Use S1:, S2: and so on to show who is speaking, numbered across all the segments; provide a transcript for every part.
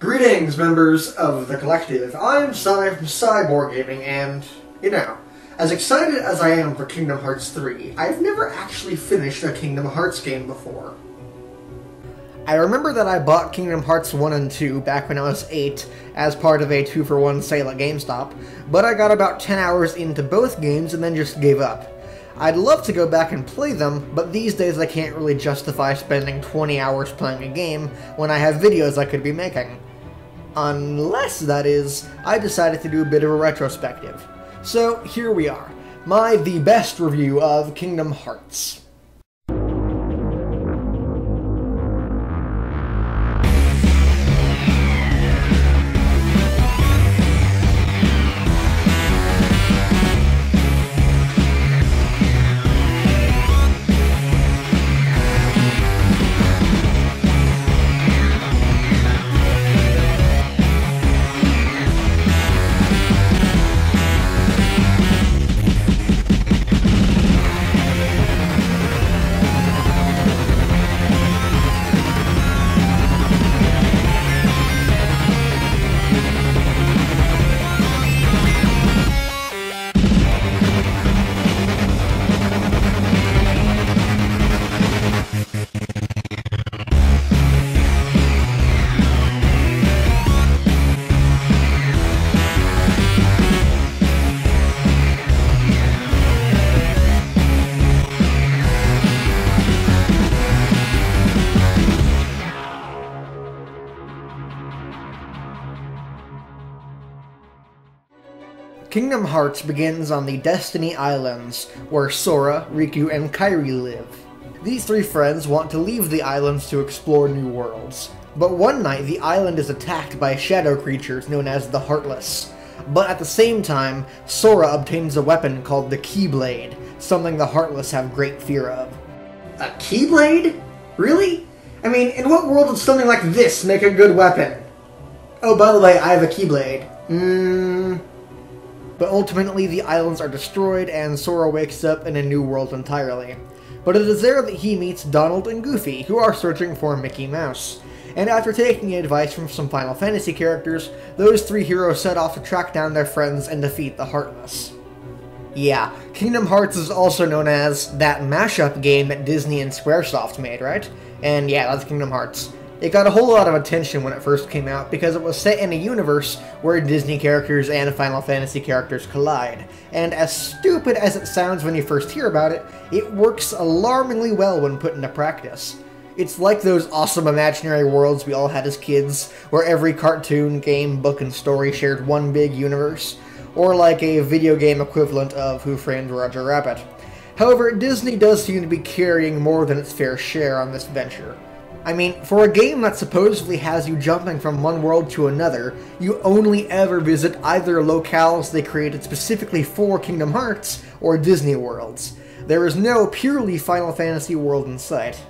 S1: Greetings, members of the collective. I'm Cy from Cyborg Gaming, and, as excited as I am for Kingdom Hearts 3, I've never actually finished a Kingdom Hearts game before. I remember that I bought Kingdom Hearts 1 and 2 back when I was 8 as part of a 2-for-1 sale at GameStop, but I got about 10 hours into both games and then just gave up. I'd love to go back and play them, but these days I can't really justify spending 20 hours playing a game when I have videos I could be making. Unless, that is, I decided to do a bit of a retrospective. So here we are, the best review of Kingdom Hearts. Kingdom Hearts begins on the Destiny Islands, where Sora, Riku, and Kairi live. These three friends want to leave the islands to explore new worlds. But one night, the island is attacked by shadow creatures known as the Heartless. But at the same time, Sora obtains a weapon called the Keyblade, something the Heartless have great fear of. A Keyblade? Really? I mean, in what world would something like this make a good weapon? Oh, by the way, I have a Keyblade. But ultimately, the islands are destroyed, and Sora wakes up in a new world entirely. But it is there that he meets Donald and Goofy, who are searching for Mickey Mouse. And after taking advice from some Final Fantasy characters, those three heroes set off to track down their friends and defeat the Heartless. Yeah, Kingdom Hearts is also known as that mashup game that Disney and Squaresoft made, right? And yeah, that's Kingdom Hearts. It got a whole lot of attention when it first came out because it was set in a universe where Disney characters and Final Fantasy characters collide. And as stupid as it sounds when you first hear about it, it works alarmingly well when put into practice. It's like those awesome imaginary worlds we all had as kids, where every cartoon, game, book, and story shared one big universe, or like a video game equivalent of Who Framed Roger Rabbit. However, Disney does seem to be carrying more than its fair share on this venture. I mean, for a game that supposedly has you jumping from one world to another, you only ever visit either locales they created specifically for Kingdom Hearts or Disney worlds. There is no purely Final Fantasy world in sight.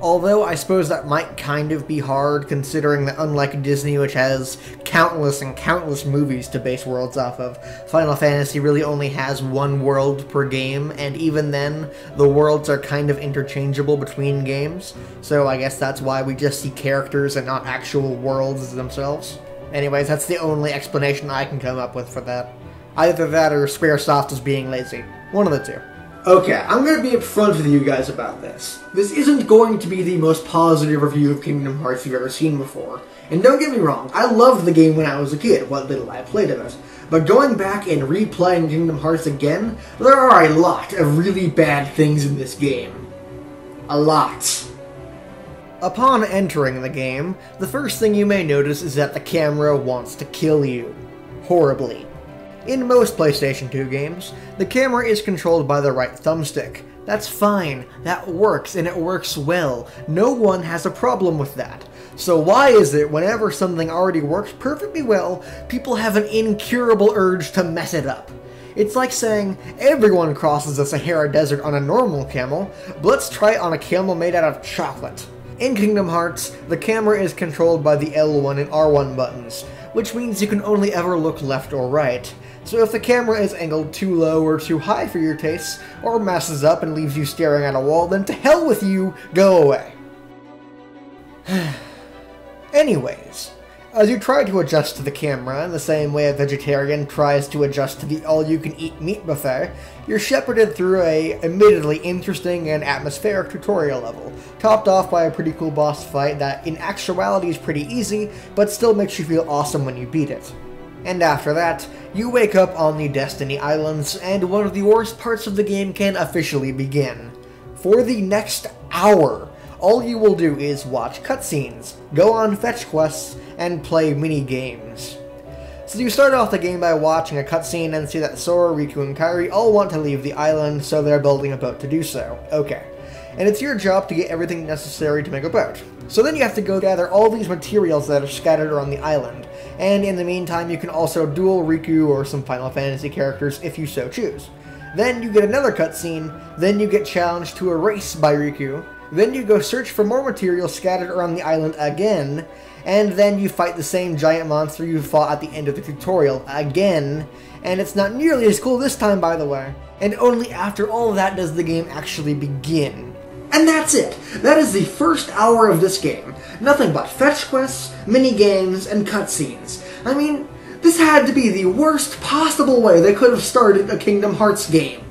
S1: Although I suppose that might kind of be hard, considering that unlike Disney, which has countless and countless movies to base worlds off of, Final Fantasy really only has one world per game, and even then, the worlds are kind of interchangeable between games, so I guess that's why we just see characters and not actual worlds themselves. Anyways, that's the only explanation I can come up with for that. Either that or Squaresoft is being lazy. One of the two. Okay, I'm going to be upfront with you guys about this. This isn't going to be the most positive review of Kingdom Hearts you've ever seen before. And don't get me wrong, I loved the game when I was a kid, what little I played of it. But going back and replaying Kingdom Hearts again, there are a lot of really bad things in this game. A lot. Upon entering the game, the first thing you may notice is that the camera wants to kill you. Horribly. In most PlayStation 2 games, the camera is controlled by the right thumbstick. That's fine, that works, and it works well. No one has a problem with that. So why is it whenever something already works perfectly well, people have an incurable urge to mess it up? It's like saying, everyone crosses the Sahara Desert on a normal camel, but let's try it on a camel made out of chocolate. In Kingdom Hearts, the camera is controlled by the L1 and R1 buttons, which means you can only ever look left or right. So if the camera is angled too low or too high for your tastes, or messes up and leaves you staring at a wall, then to hell with you, go away. Anyways, As you try to adjust to the camera in the same way a vegetarian tries to adjust to the all-you-can-eat meat buffet, you're shepherded through a admittedly interesting and atmospheric tutorial level, topped off by a pretty cool boss fight that in actuality is pretty easy, but still makes you feel awesome when you beat it. And after that, you wake up on the Destiny Islands, and one of the worst parts of the game can officially begin. For the next hour, all you will do is watch cutscenes, go on fetch quests, and play mini-games. So you start off the game by watching a cutscene and see that Sora, Riku, and Kairi all want to leave the island, so they're building a boat to do so. Okay. And it's your job to get everything necessary to make a boat. So then you have to go gather all these materials that are scattered around the island, and in the meantime you can also duel Riku or some Final Fantasy characters if you so choose. Then you get another cutscene, then you get challenged to a race by Riku, then you go search for more materials scattered around the island again, and then you fight the same giant monster you fought at the end of the tutorial again, and it's not nearly as cool this time, by the way. And only after all of that does the game actually begin. And that's it! That is the first hour of this game. Nothing but fetch quests, mini-games, and cutscenes. I mean, this had to be the worst possible way they could have started a Kingdom Hearts game.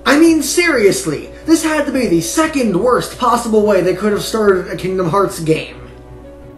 S1: I mean, seriously, this had to be the second worst possible way they could have started a Kingdom Hearts game.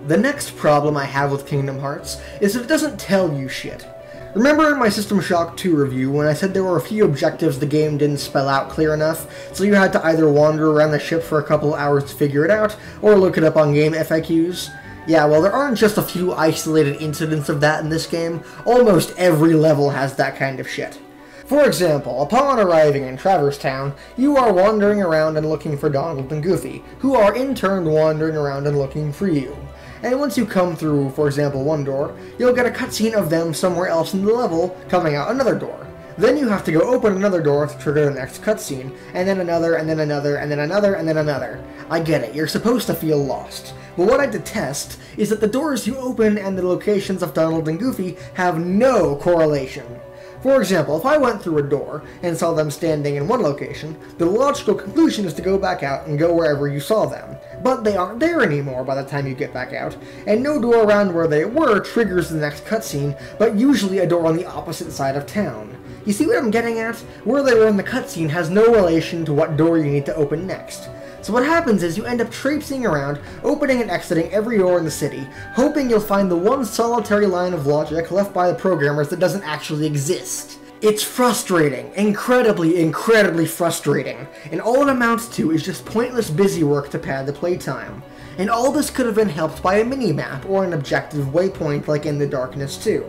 S1: The next problem I have with Kingdom Hearts is that it doesn't tell you shit. Remember in my System Shock 2 review when I said there were a few objectives the game didn't spell out clear enough, so you had to either wander around the ship for a couple hours to figure it out, or look it up on game FAQs? Yeah, well, there aren't just a few isolated incidents of that in this game. Almost every level has that kind of shit. For example, upon arriving in Traverse Town, you are wandering around and looking for Donald and Goofy, who are in turn wandering around and looking for you. And once you come through, for example, one door, you'll get a cutscene of them somewhere else in the level, coming out another door. Then you have to go open another door to trigger the next cutscene, and then another, and then another, and then another, and then another. I get it, you're supposed to feel lost. But what I detest is that the doors you open and the locations of Donald and Goofy have no correlation. For example, if I went through a door and saw them standing in one location, the logical conclusion is to go back out and go wherever you saw them. But they aren't there anymore by the time you get back out, and no door around where they were triggers the next cutscene, but usually a door on the opposite side of town. You see what I'm getting at? Where they were in the cutscene has no relation to what door you need to open next. So what happens is you end up traipsing around, opening and exiting every door in the city, hoping you'll find the one solitary line of logic left by the programmers that doesn't actually exist. It's frustrating. Incredibly, incredibly frustrating. And all it amounts to is just pointless busy work to pad the playtime. And all this could have been helped by a mini-map or an objective waypoint like in The Darkness 2.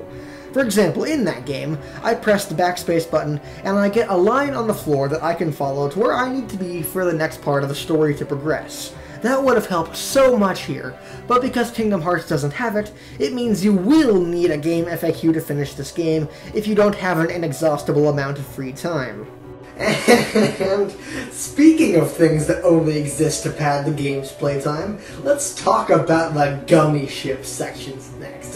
S1: For example, in that game, I press the backspace button, and I get a line on the floor that I can follow to where I need to be for the next part of the story to progress. That would have helped so much here, but because Kingdom Hearts doesn't have it, it means you will need a game FAQ to finish this game if you don't have an inexhaustible amount of free time. And speaking of things that only exist to pad the game's playtime, let's talk about the Gummi ship sections next.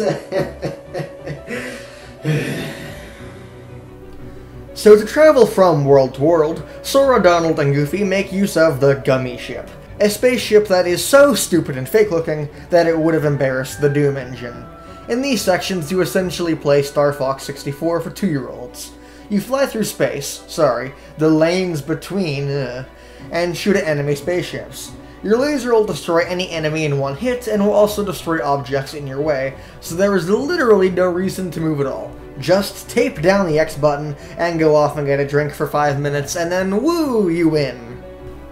S1: So to travel from world to world, Sora, Donald, and Goofy make use of the Gummi ship, a spaceship that is so stupid and fake-looking that it would have embarrassed the Doom engine. In these sections, you essentially play Star Fox 64 for 2-year-olds. You fly through space, the lanes between, and shoot at enemy spaceships. Your laser will destroy any enemy in one hit, and will also destroy objects in your way, so there is literally no reason to move at all. Just tape down the X button, and go off and get a drink for 5 minutes, and then woo, you win!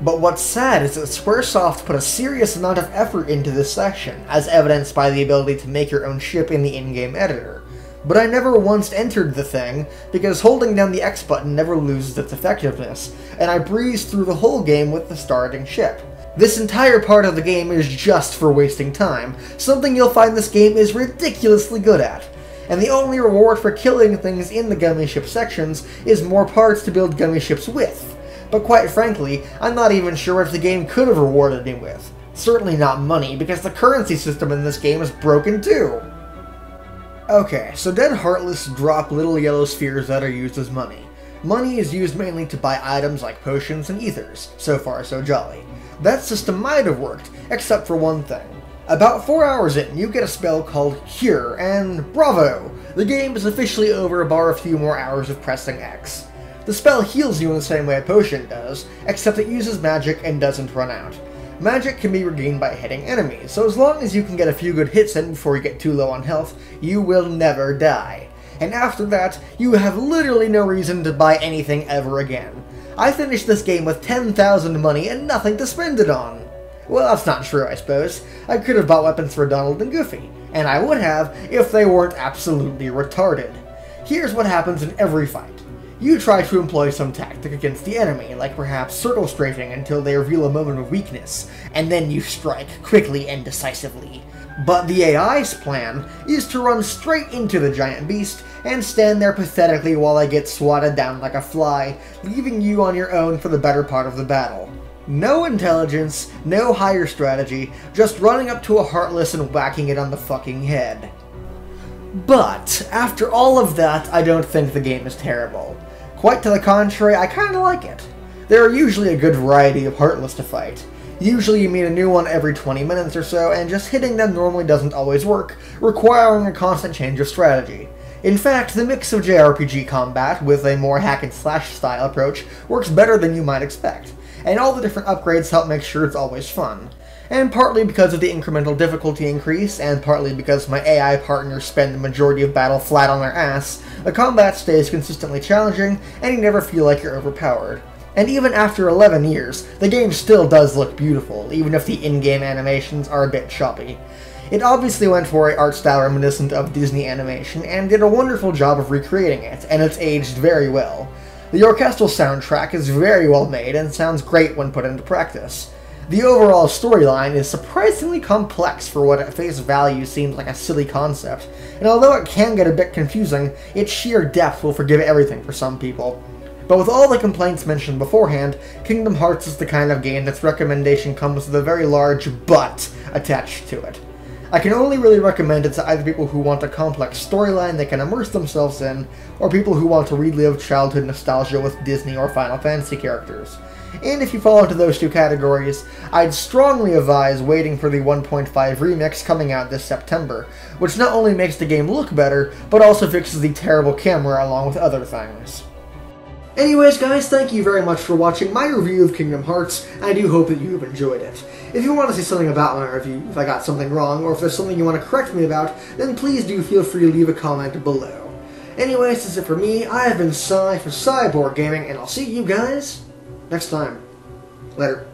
S1: But what's sad is that Squaresoft put a serious amount of effort into this section, as evidenced by the ability to make your own ship in the in-game editor. But I never once entered the thing, because holding down the X button never loses its effectiveness, and I breezed through the whole game with the starting ship. This entire part of the game is just for wasting time, something you'll find this game is ridiculously good at. And the only reward for killing things in the Gummi ship sections is more parts to build Gummi ships with. But quite frankly, I'm not even sure what the game could have rewarded me with. Certainly not money, because the currency system in this game is broken too. Okay, so Dead Heartless drop little yellow spheres that are used as money. Money is used mainly to buy items like potions and ethers. So far so jolly. That system might have worked, except for one thing. About 4 hours in, you get a spell called Cure, and bravo! The game is officially over bar a few more hours of pressing X. The spell heals you in the same way a potion does, except it uses magic and doesn't run out. Magic can be regained by hitting enemies, so as long as you can get a few good hits in before you get too low on health, you will never die. And after that, you have literally no reason to buy anything ever again. I finished this game with 10,000 money and nothing to spend it on. Well, that's not true, I suppose. I could have bought weapons for Donald and Goofy, and I would have if they weren't absolutely retarded. Here's what happens in every fight. You try to employ some tactic against the enemy, like perhaps circle strafing until they reveal a moment of weakness, and then you strike quickly and decisively. But the AI's plan is to run straight into the giant beast and stand there pathetically while they get swatted down like a fly, leaving you on your own for the better part of the battle. No intelligence, no higher strategy, just running up to a Heartless and whacking it on the fucking head. But, after all of that, I don't think the game is terrible. Quite to the contrary, I kinda like it. There are usually a good variety of Heartless to fight. Usually you meet a new one every 20 minutes or so, and just hitting them normally doesn't always work, requiring a constant change of strategy. In fact, the mix of JRPG combat with a more hack-and-slash style approach works better than you might expect, and all the different upgrades help make sure it's always fun. And partly because of the incremental difficulty increase, and partly because my AI partners spend the majority of battle flat on their ass, the combat stays consistently challenging, and you never feel like you're overpowered. And even after 11 years, the game still does look beautiful, even if the in-game animations are a bit choppy. It obviously went for an art style reminiscent of Disney animation, and did a wonderful job of recreating it, and it's aged very well. The orchestral soundtrack is very well made and sounds great when put into practice. The overall storyline is surprisingly complex for what at face value seems like a silly concept, and although it can get a bit confusing, its sheer depth will forgive everything for some people. But with all the complaints mentioned beforehand, Kingdom Hearts is the kind of game that's recommendation comes with a very large but attached to it. I can only really recommend it to either people who want a complex storyline they can immerse themselves in, or people who want to relive childhood nostalgia with Disney or Final Fantasy characters. And if you fall into those two categories, I'd strongly advise waiting for the 1.5 remix coming out this September, which not only makes the game look better, but also fixes the terrible camera along with other things. Anyways guys, thank you very much for watching my review of Kingdom Hearts, and I do hope that you have enjoyed it. If you want to say something about my review, if I got something wrong, or if there's something you want to correct me about, then please do feel free to leave a comment below. Anyways, that's it for me. I have been Cy for Cyborg Gaming, and I'll see you guys next time. Later.